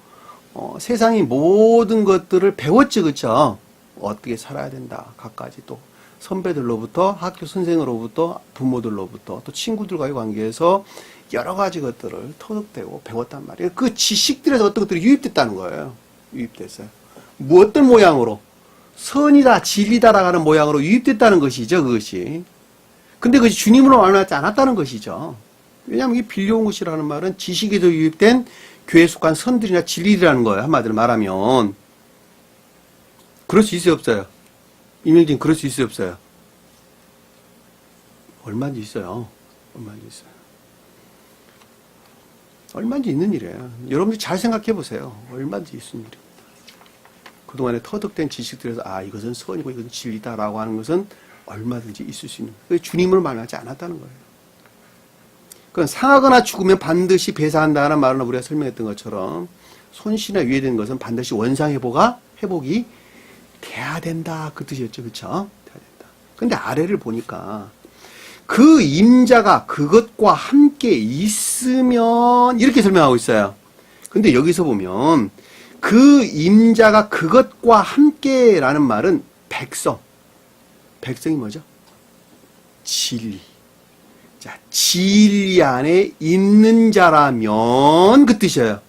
세상의 모든 것들을 배웠죠. 그렇죠? 어떻게 살아야 된다. 갖가지 또 선배들로부터 학교 선생으로부터 부모들로부터 또 친구들과의 관계에서 여러 가지 것들을 터득되고 배웠단 말이에요. 그 지식들에서 어떤 것들이 유입됐다는 거예요. 유입됐어요. 뭐 어떤 모양으로? 선이다, 진리다라고 하는 모양으로 유입됐다는 것이죠, 그것이. 근데 그것이 주님으로 말하지 않았다는 것이죠. 왜냐하면 이게 빌려온 것이라는 말은 지식에도 유입된 교회에 속한 선들이나 진리라는 거예요, 한마디로 말하면. 그럴 수 있어요, 없어요? 이명진, 그럴 수 있어요, 없어요? 얼마든지 있어요. 얼마든지 있어요. 얼마든지 있는 일이에요. 여러분들 잘 생각해 보세요. 얼마든지 있는 일입니다. 그동안에 터득된 지식들에서 이것은 선이고 이것은 진리다라고 하는 것은 얼마든지 있을 수 있는 거예요. 주님을 말하지 않았다는 거예요. 그건 상하거나 죽으면 반드시 배상한다는 말은 우리가 설명했던 것처럼 손실이나 유해된 것은 반드시 회복이 돼야 된다 그 뜻이었죠. 그렇죠? 돼야 된다. 근데 아래를 보니까 그 임자가 그것과 함께 있으면 이렇게 설명하고 있어요. 근데 여기서 보면 그 임자가 그것과 함께라는 말은 백성. 백성이 뭐죠? 진리. 자, 진리 안에 있는 자라면 그 뜻이에요.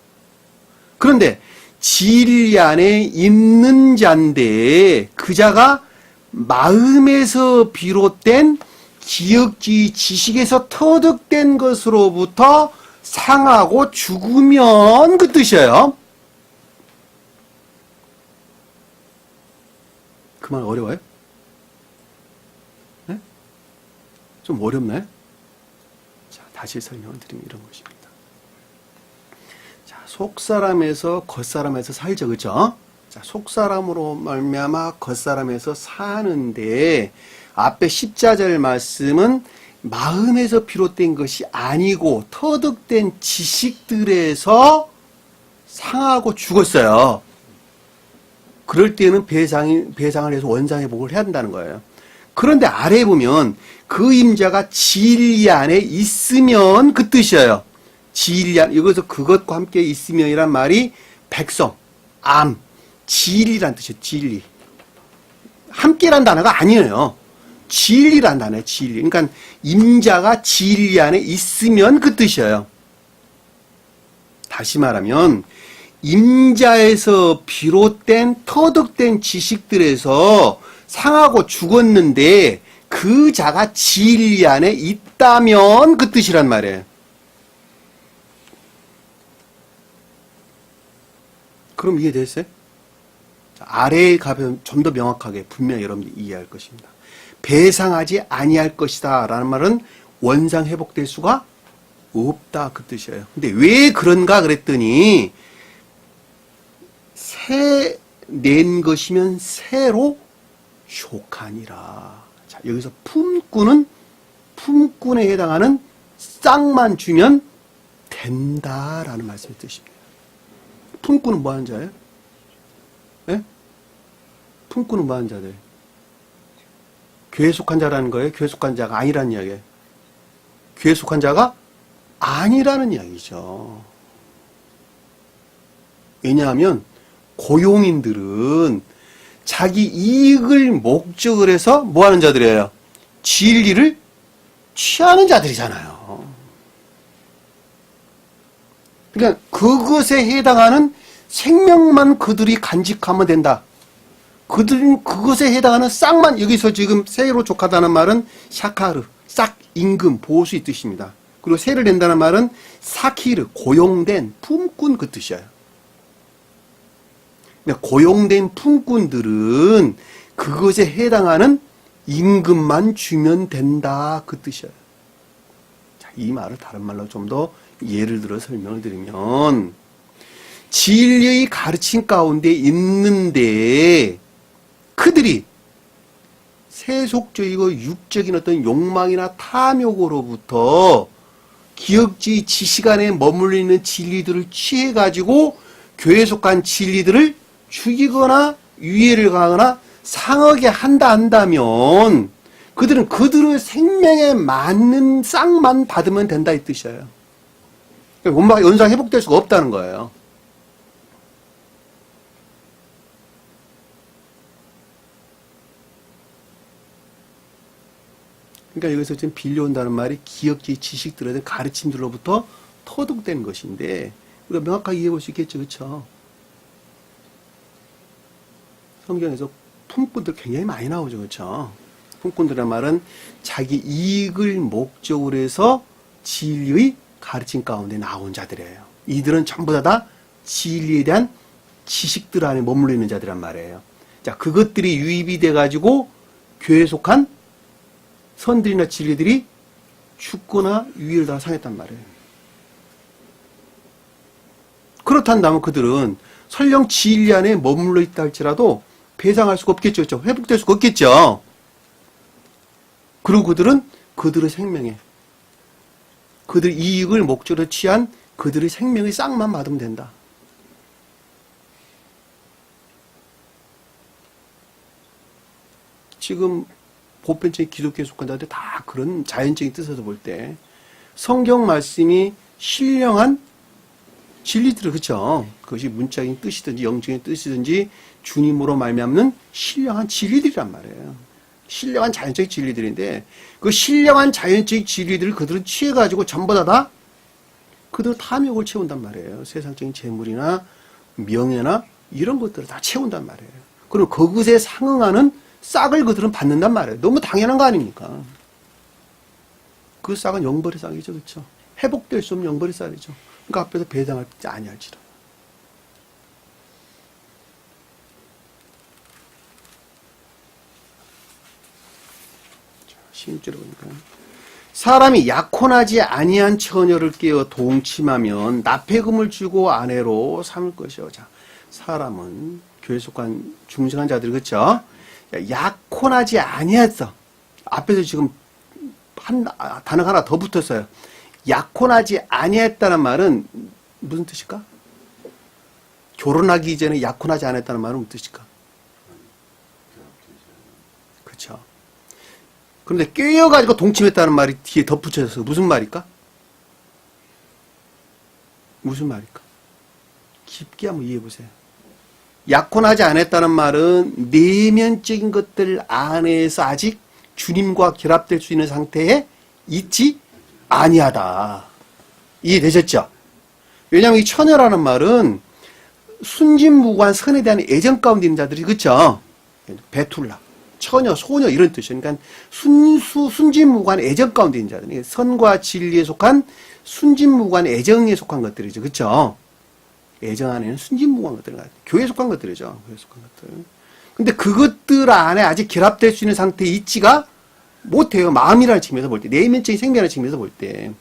그런데 진리 안에 있는 자인데 그 자가 마음에서 비롯된 기억지 지식에서 터득된 것으로부터 상하고 죽으면 그 뜻이에요. 그 말 어려워요? 네? 좀 어렵나요? 자, 다시 설명을 드리면 이런 것입니다. 자, 속사람에서 겉사람에서 살죠, 그죠? 자, 속사람으로 말미암아 겉사람에서 사는데 앞에 10자절 말씀은 마음에서 비롯된 것이 아니고 터득된 지식들에서 상하고 죽었어요. 그럴 때는 배상을 해서 원상회복을 해야 한다는 거예요. 그런데 아래에 보면 그 임자가 진리 안에 있으면 그 뜻이에요. 진리 안, 여기서 그것과 함께 있으면이란 말이 백성, 암, 진리란 뜻이에요. 진리. 함께란 단어가 아니에요. 진리란 단어예요. 진리. 그러니까 임자가 진리 안에 있으면 그 뜻이에요. 다시 말하면 임자에서 비롯된 터득된 지식들에서 상하고 죽었는데 그 자가 진리 안에 있다면 그 뜻이란 말이에요. 그럼 이해됐어요? 아래에 가면 좀 더 명확하게 분명히 여러분들이 이해할 것입니다. 배상하지 아니할 것이다 라는 말은 원상 회복될 수가 없다 그 뜻이에요. 근데 왜 그런가 그랬더니 새 낸 것이면 새로 효카니라. 자, 여기서 품꾼은 품꾼에 해당하는 싹만 주면 된다라는 말씀의 뜻입니다. 품꾼은 뭐 하는 자예요? 예? 품꾼은 뭐 하는 자들? 교회에 속한 자라는 거예요? 교회에 속한 자가 아니라는 이야기예요? 교회에 속한 자가 아니라는 이야기죠. 왜냐하면 고용인들은 자기 이익을 목적으로 해서 뭐 하는 자들이에요? 진리를 취하는 자들이잖아요. 그러니까 그것에 해당하는 생명만 그들이 간직하면 된다. 그들은 그것에 해당하는 싹만, 여기서 지금 새로 족하다는 말은 샤카르, 싹, 임금, 보수 이 뜻입니다. 그리고 새를 낸다는 말은 사키르, 고용된 품꾼 그 뜻이에요. 고용된 품꾼들은 그것에 해당하는 임금만 주면 된다 그 뜻이에요. 자, 이 말을 다른 말로 좀 더 예를 들어 설명을 드리면 진리의 가르침 가운데 있는데 그들이 세속적이고 육적인 어떤 욕망이나 탐욕으로부터 기억지 지식 안에 머물러 있는 진리들을 취해가지고 교회에 속한 진리들을 죽이거나 유해를 가하거나 상하게 한다면 그들은 그들의 생명에 맞는 싹만 받으면 된다 이 뜻이에요. 원망 연상 회복될 수가 없다는 거예요. 그러니까 여기서 지금 빌려온다는 말이 기억지 지식들에 대한 가르침들로부터 터득된 것인데 우리가 명확하게 이해해 볼 수 있겠죠, 그렇죠? 성경에서 품꾼들 굉장히 많이 나오죠, 그렇죠? 품꾼들의 말은 자기 이익을 목적으로 해서 진리의 가르침 가운데 나온 자들이에요. 이들은 전부 다 진리에 대한 지식들 안에 머물러 있는 자들이란 말이에요. 자, 그것들이 유입이 돼가지고 교회에 속한 선들이나 진리들이 죽거나 유의를 다 상했단 말이에요. 그렇단다면 그들은 설령 진리 안에 머물러 있다 할지라도 배상할 수가 없겠죠. 그렇죠? 회복될 수가 없겠죠. 그리고 그들은 그들의 생명에 그들의 이익을 목적으로 취한 그들의 생명의 싹만 받으면 된다. 지금 보편적인 기독교에 속한 자들 다 그런 자연적인 뜻에서 볼 때 성경 말씀이 신령한 진리들을 그쵸? 그것이 문자적인 뜻이든지 영적인 뜻이든지 주님으로 말미암는 신령한 진리들이란 말이에요. 신령한 자연적인 진리들인데 그 신령한 자연적인 진리들을 그들은 취해가지고 전부 다 그들은 탐욕을 채운단 말이에요. 세상적인 재물이나 명예나 이런 것들을 다 채운단 말이에요. 그리고 그것에 상응하는 싹을 그들은 받는단 말이에요. 너무 당연한 거 아닙니까? 그 싹은 영벌의 싹이죠. 그렇죠? 회복될 수 없는 영벌의 싹이죠. 그러니까 앞에서 배당할 때 아니할지라. 자, 16절에 보니까 사람이 약혼하지 아니한 처녀를 깨어 동침하면 납폐금을 주고 아내로 삼을 것이요. 자, 사람은 교회 속한 중생한 자들이 그렇죠? 약혼하지 아니했어. 앞에서 지금 단어가 하나 더 붙었어요. 약혼하지 아니했다는 말은 무슨 뜻일까? 결혼하기 전에 약혼하지 않았다는 말은 무슨 뜻일까? 그렇죠. 그런데 깨어가지고 동침했다는 말이 뒤에 덧붙여져서 무슨 말일까? 무슨 말일까? 깊게 한번 이해해 보세요. 약혼하지 않았다는 말은 내면적인 것들 안에서 아직 주님과 결합될 수 있는 상태에 있지 아니하다. 이해되셨죠? 왜냐하면 이 처녀라는 말은 순진무구한 선에 대한 애정 가운데 있는 자들이 그렇죠? 베툴라, 처녀, 소녀 이런 뜻이에요. 그러니까 순진무구한 애정 가운데 있는 자들, 선과 진리에 속한 순진무구한 애정에 속한 것들이죠. 그렇죠? 애정 안에는 순진무구한 것들, 교회에 속한 것들이죠. 교회에 속한 것들. 근데 그것들 안에 아직 결합될 수 있는 상태에 있지가 못해요. 마음이라는 측면에서 볼 때, 내면적인 생명이라는 측면에서 볼 때.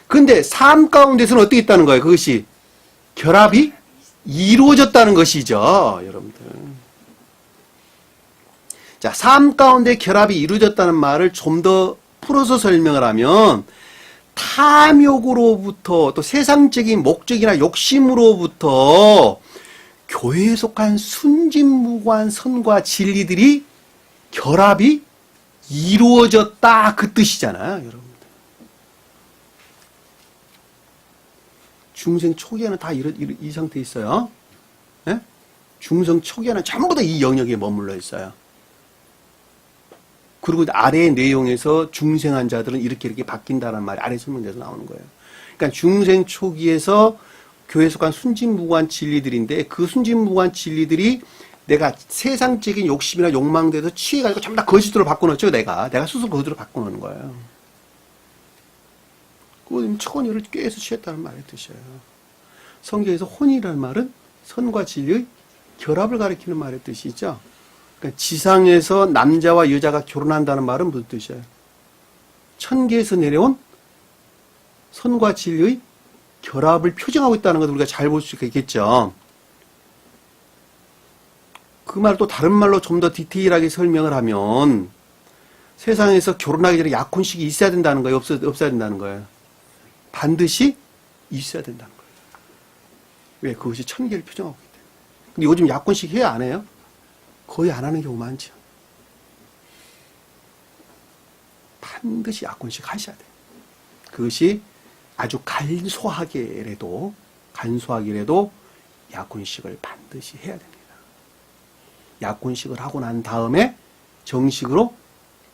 근데 삶 가운데서는 어떻게 있다는 거예요? 그것이 결합이 이루어졌다는 것이죠, 여러분들. 자, 삶 가운데 결합이 이루어졌다는 말을 좀 더 풀어서 설명을 하면 탐욕으로부터 또 세상적인 목적이나 욕심으로부터 교회에 속한 순진무구한 선과 진리들이 결합이 이루어졌다 그 뜻이잖아요, 여러분들. 중생 초기에는 다 이 상태에 있어요. 예? 중생 초기에는 전부 다 이 영역에 머물러 있어요. 그리고 아래의 내용에서 중생한 자들은 이렇게 바뀐다는 말이 아래 설명돼서 나오는 거예요. 그러니까 중생 초기에서 교회에 속한 순진무구한 진리들인데 그 순진무구한 진리들이 내가 세상적인 욕심이나 욕망대에서 취해가지고 전부 다 거짓으로 바꿔놓죠. 내가 스스로 거짓으로 바꿔놓는 거예요. 그거 처녀를 꾀해서 취했다는 말의 뜻이에요. 성경에서 혼이라는 말은 선과 진리의 결합을 가리키는 말의 뜻이죠. 그러니까 지상에서 남자와 여자가 결혼한다는 말은 무슨 뜻이에요? 천계에서 내려온 선과 진리의 결합을 표정하고 있다는 것을 우리가 잘 볼 수 있겠죠. 그 말을 또 다른 말로 좀 더 디테일하게 설명을 하면 세상에서 결혼하기 전에 약혼식이 있어야 된다는 거예요? 없어야 된다는 거예요? 반드시 있어야 된다는 거예요. 왜? 그것이 천계를 표정하고 있기 때문에. 근데 요즘 약혼식 해야 안 해요? 거의 안 하는 경우 많죠. 반드시 약혼식 하셔야 돼요. 그것이 아주 간소하게라도 약혼식을 반드시 해야 됩니다. 약혼식을 하고 난 다음에 정식으로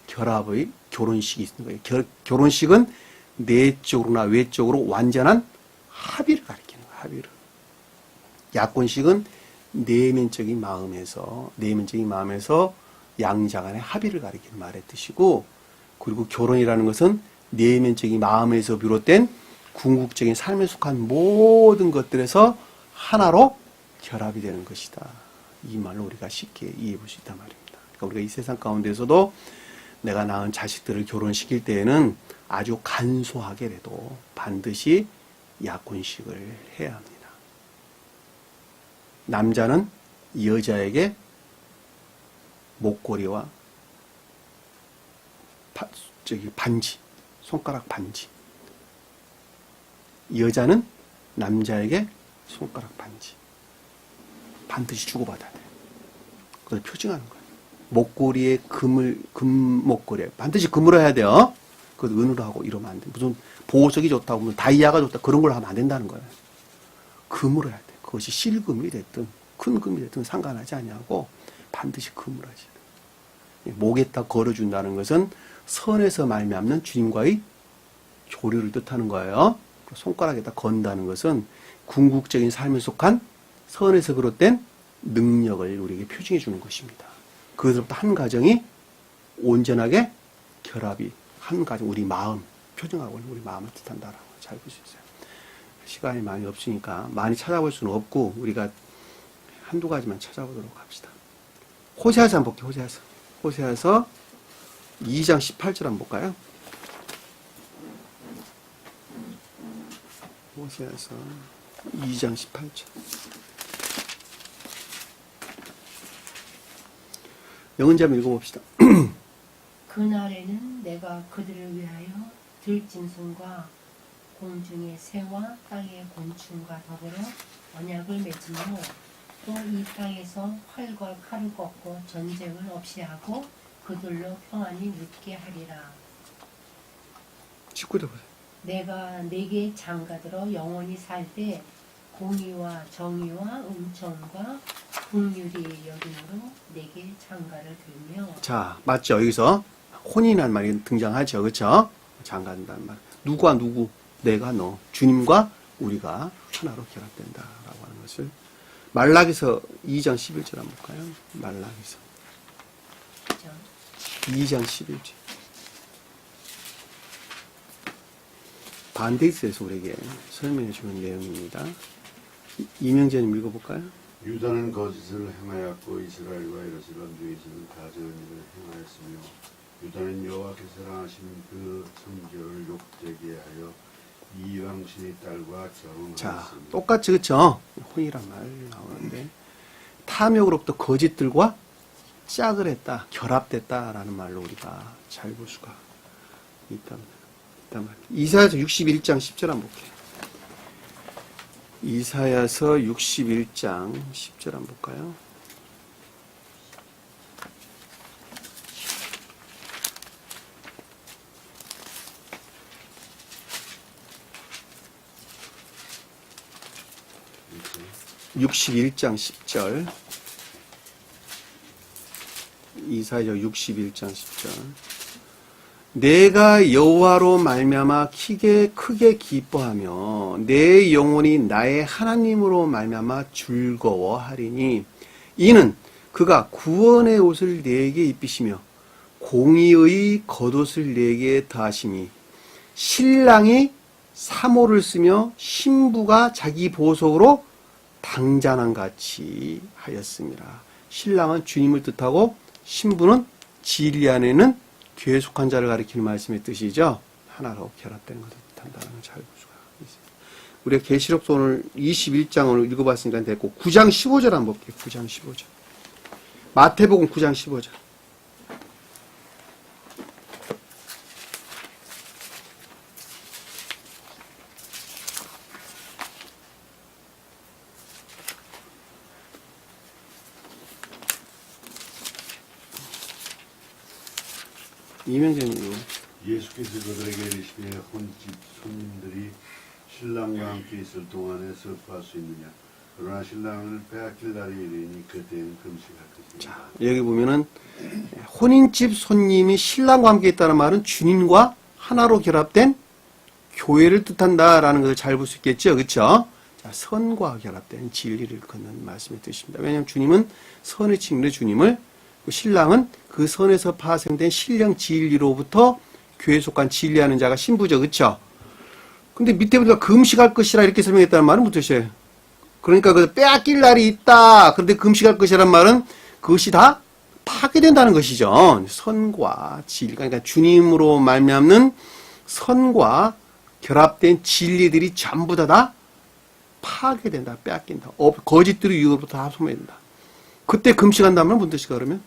결합의 결혼식이 있는 거예요. 결혼식은 내적으로나 외적으로 완전한 합의를 가리키는 거예요. 합의를. 약혼식은 내면적인 마음에서 양자 간의 합의를 가리키는 말의 뜻이고, 그리고 결혼이라는 것은 내면적인 마음에서 비롯된 궁극적인 삶에 속한 모든 것들에서 하나로 결합이 되는 것이다. 이 말로 우리가 쉽게 이해해 볼 수 있단 말입니다. 그러니까 우리가 이 세상 가운데서도 내가 낳은 자식들을 결혼시킬 때에는 아주 간소하게라도 반드시 약혼식을 해야 합니다. 남자는 여자에게 목걸이와 반지, 손가락 반지. 여자는 남자에게 손가락 반지. 반드시 주고받아야 돼요. 그걸 표징하는 거예요. 목걸이에 금 목걸이에 반드시 금으로 해야 돼요. 그것 은으로 하고 이러면 안 돼. 무슨 보석이 좋다고, 무슨 다이아가 좋다 그런 걸 하면 안 된다는 거예요. 금으로 해야 돼. 그것이 실금이 됐든 큰 금이 됐든 상관하지 아니하고 반드시 금으로 하지. 목에다 걸어준다는 것은 선에서 말미암는 주님과의 교류를 뜻하는 거예요. 손가락에다 건다는 것은 궁극적인 삶에 속한 선에서 비롯된 능력을 우리에게 표징해 주는 것입니다. 그것으로부터 한 가정이 온전하게 결합이 한 가정 우리 마음 표정하고 있는 우리 마음을 뜻한다라고 잘 볼 수 있어요. 시간이 많이 없으니까 많이 찾아볼 수는 없고 우리가 한두 가지만 찾아보도록 합시다. 호세아서 한번 볼게요. 호세아서 2장 18절 한번 볼까요? 호세아서 2장 18절. 영은자면 읽어봅시다. 그날에는 내가 그들을 위하여 들짐승과 공중의 새와 땅의 곤충과 더불어 언약을 맺으며 또 이 땅에서 활과 칼을 꺾고 전쟁을 없이 하고 그들로 평안히 눕게 하리라. 19절 보세요. 내가 네게 장가들어 영원히 살 때 공의와 정의와 은총과 긍휼이 여김으로 네게 장가를 들며. 자, 맞죠? 여기서 혼인이라는 말이 등장하죠. 그렇죠? 장가한다는 말. 누구와 누구? 내가 너. 주님과 우리가 하나로 결합된다라고 하는 것을 말라기서 2장 11절 한번 볼까요? 말라기서 2장 11절. 반데이스에서 우리에게 설명해 주는 내용입니다. 이명재님 읽어볼까요? 유다는 거짓을 행하였고 이스라엘과 예루살렘 중에서는 가증한 일을 행하였으며 유다는 여호와께서 사랑하신 그 성결을 욕되게 하여 이방신의 딸과 결혼하였습니다. 자, 똑같이 그쵸? 혼이란 말 나오는데 탐욕으로부터 거짓들과 짝을 했다, 결합됐다라는 말로 우리가 잘 볼 수가 있단 말이에요. 이사야서 61장 10절 한번 볼게요. 이사야서 61장 10절 한번 볼까요? 이렇게. 61장 10절. 이사야 61장 10절. 내가 여호와로 말미암아 크게 기뻐하며 내 영혼이 나의 하나님으로 말미암아 즐거워하리니 이는 그가 구원의 옷을 내게 입히시며 공의의 겉옷을 내게 다하시니 신랑이 사모를 쓰며 신부가 자기 보석으로 당잔한 같이 하였습니다. 신랑은 주님을 뜻하고 신부는 진리 안에는 교회에 속한 자를 가리키는 말씀의 뜻이죠. 하나로 결합되는 것을 뜻한다는 걸 잘 볼 수가 있습니다. 우리가 계시록서 오늘 21장을 읽어봤으니까 됐고 9장 15절 한번 볼게요. 9장 15절. 마태복음 9장 15절. 이명재님. 예수께서 그들에게 이르시되 혼집 손님들이 신랑과 함께 있을 동안에 슬퍼할 수 있느냐. 그러나 신랑을 빼앗길 날이 이르니 그때는 금식할 것이다. 자, 여기 보면은 혼인집 손님이 신랑과 함께 있다는 말은 주님과 하나로 결합된 교회를 뜻한다라는 것을 잘 볼 수 있겠죠. 그렇죠? 자, 선과 결합된 진리를 걷는 말씀의 뜻입니다. 왜냐하면 주님은 선의 칭의 주님을, 신랑은 그 선에서 파생된 신령 진리로부터 교회에 속한 진리하는 자가 신부죠. 그렇죠? 근데 밑에 보니까 금식할 것이라 이렇게 설명했다는 말은 무슨 뜻이에요? 그러니까 그 빼앗길 날이 있다. 그런데 금식할 것이란 말은 그것이 다 파괴된다는 것이죠. 선과 진리, 그러니까 주님으로 말미암는 선과 결합된 진리들이 전부 다 파괴된다, 빼앗긴다. 거짓들이 유혹으로부터 다 소멸된다. 그때 금식한다면 무슨 뜻이가 그러면?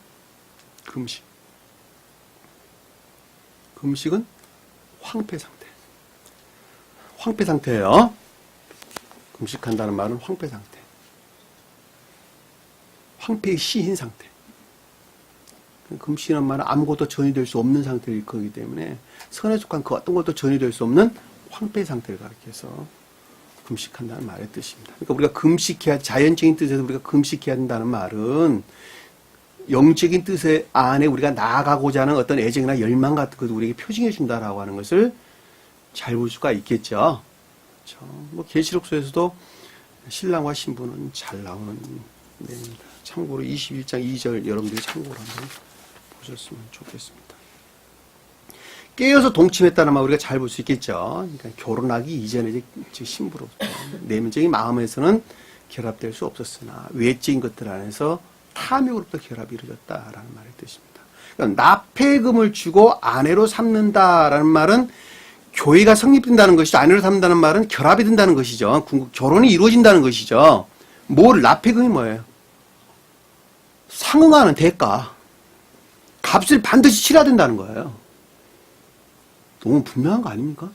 금식. 금식은 황폐 상태. 황폐 상태예요. 금식한다는 말은 황폐 상태. 황폐의 시인 상태. 금식이라는 말은 아무것도 전이 될 수 없는 상태일 거기 때문에 선에 속한 그 어떤 것도 전이 될 수 없는 황폐 상태를 가리켜서 금식한다는 말의 뜻입니다. 그러니까 우리가 금식해야, 자연적인 뜻에서 우리가 금식해야 한다는 말은 영적인 뜻의 안에 우리가 나아가고자 하는 어떤 애정이나 열망 같은 것도 우리에게 표징해 준다라고 하는 것을 잘 볼 수가 있겠죠. 그렇죠? 뭐 계시록서에서도 신랑과 신부는 잘 나오는 내용입니다. 참고로 21장 2절 여러분들이 참고로 한번 보셨으면 좋겠습니다. 깨어서 동침했다는 말 우리가 잘 볼 수 있겠죠. 그러니까 결혼하기 이전에 이제 신부로부터 내면적인 마음에서는 결합될 수 없었으나 외적인 것들 안에서 탐욕으로부터 결합이 이루어졌다라는 말의 뜻입니다. 그러니까 납폐금을 주고 아내로 삼는다라는 말은 교회가 성립된다는 것이죠. 아내로 삼는다는 말은 결합이 된다는 것이죠. 결혼이 이루어진다는 것이죠. 납폐금이 뭐예요? 상응하는 대가, 값을 반드시 치러야 된다는 거예요. 너무 분명한 거 아닙니까?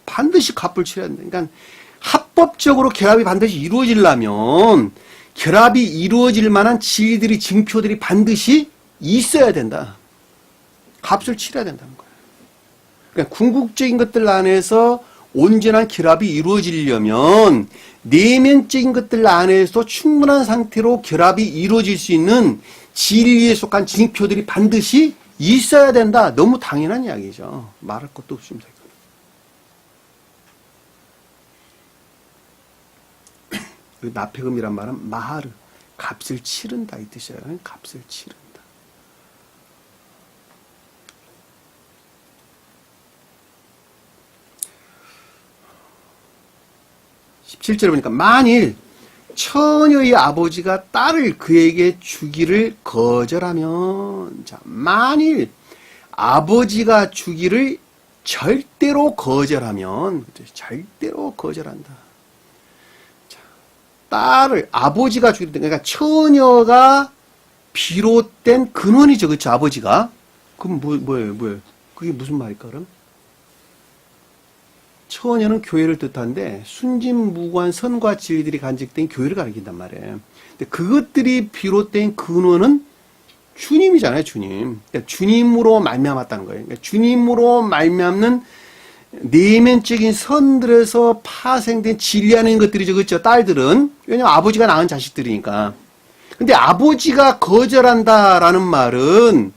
반드시 값을 치러야 된다. 그러니까 합법적으로 결합이 반드시 이루어지려면 결합이 이루어질 만한 진리들이, 증표들이 반드시 있어야 된다. 값을 치러야 된다는 거예요. 그러니까 궁극적인 것들 안에서 온전한 결합이 이루어지려면 내면적인 것들 안에서 충분한 상태로 결합이 이루어질 수 있는 진리에 속한 증표들이 반드시 있어야 된다. 너무 당연한 이야기죠. 말할 것도 없습니다. 납폐금이란 말은 마하르, 값을 치른다 이 뜻이에요. 값을 치른다. 17절에 보니까 만일 처녀의 아버지가 딸을 그에게 주기를 거절하면, 자, 만일 아버지가 주기를 절대로 거절하면, 절대로 거절한다. 자, 딸을 아버지가 주기를, 그러니까 처녀가 비롯된 근원이죠, 그렇죠? 아버지가. 그럼 뭐예요? 그게 무슨 말일까 그럼? 처녀는 교회를 뜻하는데 순진무구한 선과 진리들이 간직된 교회를 가리킨단 말이에요. 근데 그것들이 비롯된 근원은 주님이잖아요, 주님. 그러니까 주님으로 말미암았다는 거예요. 그러니까 주님으로 말미암는 내면적인 선들에서 파생된 진리하는 것들이죠, 그렇죠? 딸들은. 왜냐면 아버지가 낳은 자식들이니까. 근데 아버지가 거절한다라는 말은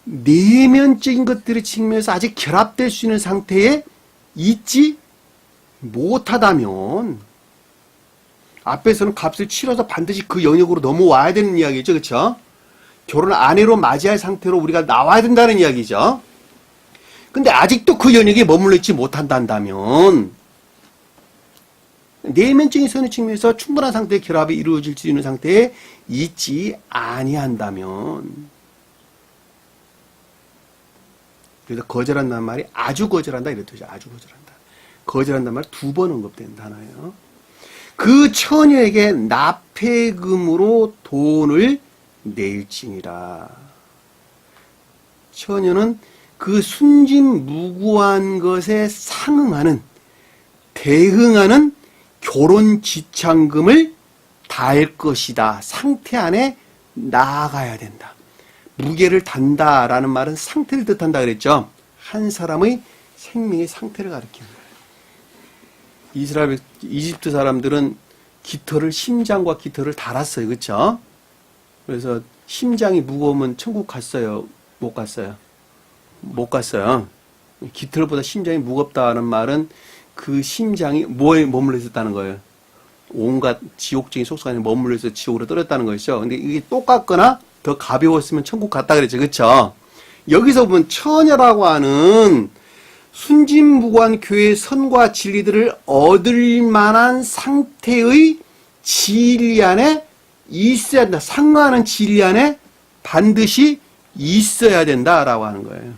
내면적인 것들의 측면에서 아직 결합될 수 있는 상태에 있지 못하다면, 앞에서는 값을 치러서 반드시 그 영역으로 넘어와야 되는 이야기죠. 그렇죠? 결혼 아내로 맞이할 상태로 우리가 나와야 된다는 이야기죠. 근데 아직도 그 영역에 머물러 있지 못한다면, 내면적인 선의 측면에서 충분한 상태의 결합이 이루어질 수 있는 상태에 있지 아니한다면, 그래서 거절한다는 말이 아주 거절한다 이런 뜻이죠. 아주 거절한다. 거절한다는 말이 2번 언급된 단어예요. 그 처녀에게 납폐금으로 돈을 낼지니라. 처녀는 그 순진무구한 것에 상응하는, 대응하는 결혼 지참금을 다할 것이다. 상태 안에 나아가야 된다. 무게를 단다라는 말은 상태를 뜻한다 그랬죠. 한 사람의 생명의 상태를 가리키는 거예요. 이집트 사람들은 깃털을, 심장과 깃털을 달았어요. 그렇죠? 그래서 심장이 무거우면 천국 갔어요? 못 갔어요? 못 갔어요. 깃털보다 심장이 무겁다는 말은 그 심장이 뭐에 머물러 있었다는 거예요? 온갖 지옥적인 속성 안에 머물러 있어서 지옥으로 떨어졌다는 것이죠. 근데 이게 똑같거나 더 가벼웠으면 천국 갔다 그랬죠. 그렇죠? 여기서 보면 처녀라고 하는 순진무구한 교회의 선과 진리들을 얻을 만한 상태의 진리 안에 있어야 된다. 상응하는 진리 안에 반드시 있어야 된다라고 하는 거예요.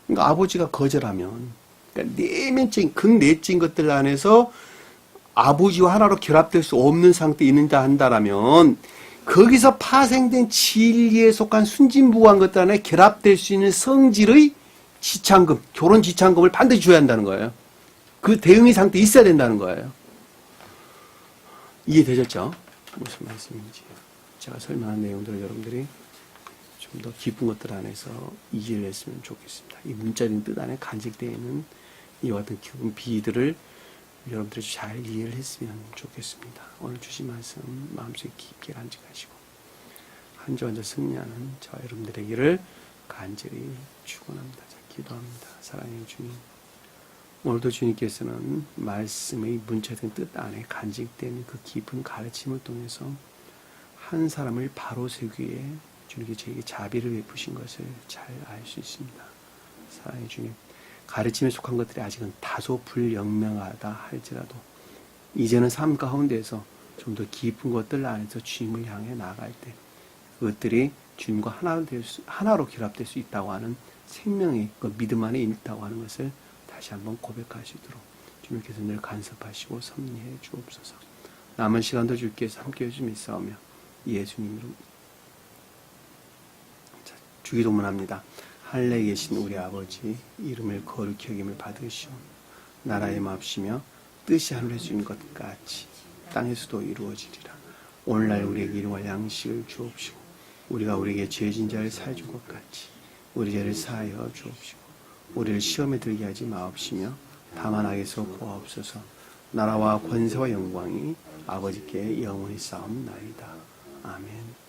그러니까 아버지가 거절하면, 그러니까 내면적인, 극내적인 것들 안에서 아버지와 하나로 결합될 수 없는 상태에 있는다 한다라면, 거기서 파생된 진리에 속한 순진무구한 것들 안에 결합될 수 있는 성질의 지참금, 결혼 지참금을 반드시 줘야 한다는 거예요. 그 대응의 상태에 있어야 된다는 거예요. 이해되셨죠? 무슨 말씀인지. 제가 설명한 내용들을 여러분들이 좀 더 깊은 것들 안에서 이해를 했으면 좋겠습니다. 이 문자적인 뜻 안에 간직되어 있는 이와 같은 기쁜 비들을 여러분들이 잘 이해를 했으면 좋겠습니다. 오늘 주신 말씀 마음속에 깊게 간직하시고 한 주 한 주 승리하는 저와 여러분들에게를 간절히 축원합니다. 자, 기도합니다. 사랑의 주님, 오늘도 주님께서는 말씀의 문자된 뜻 안에 간직된 그 깊은 가르침을 통해서 한 사람을 바로 세우기 위해 주님께 저에게 자비를 베푸신 것을 잘 알 수 있습니다. 사랑의 주님, 가르침에 속한 것들이 아직은 다소 불영명하다 할지라도 이제는 삶 가운데에서 좀 더 깊은 것들 안에서 주님을 향해 나아갈 때 그것들이 주님과 하나로 결합될 수 있다고 하는 생명의 그 믿음 안에 있다고 하는 것을 다시 한번 고백할 수 있도록 주님께서 늘 간섭하시고 섭리해 주옵소서. 남은 시간도 주께서 함께해 주심이 싸우며 예수님으로 주기도문합니다. 하늘에 계신 우리 아버지, 이름을 거룩히 여김을 받으시오. 나라의 마옵시며 뜻이 하늘에 주인 것 같이 땅에서도 이루어지리라. 오늘날 우리에게 일용할 양식을 주옵시고 우리가 우리에게 죄진 자를 사해 준 것 같이 우리 죄를 사하여 주옵시고 우리를 시험에 들게 하지 마옵시며 다만 악에서 구하옵소서. 나라와 권세와 영광이 아버지께 영원히 싸움나이다. 아멘.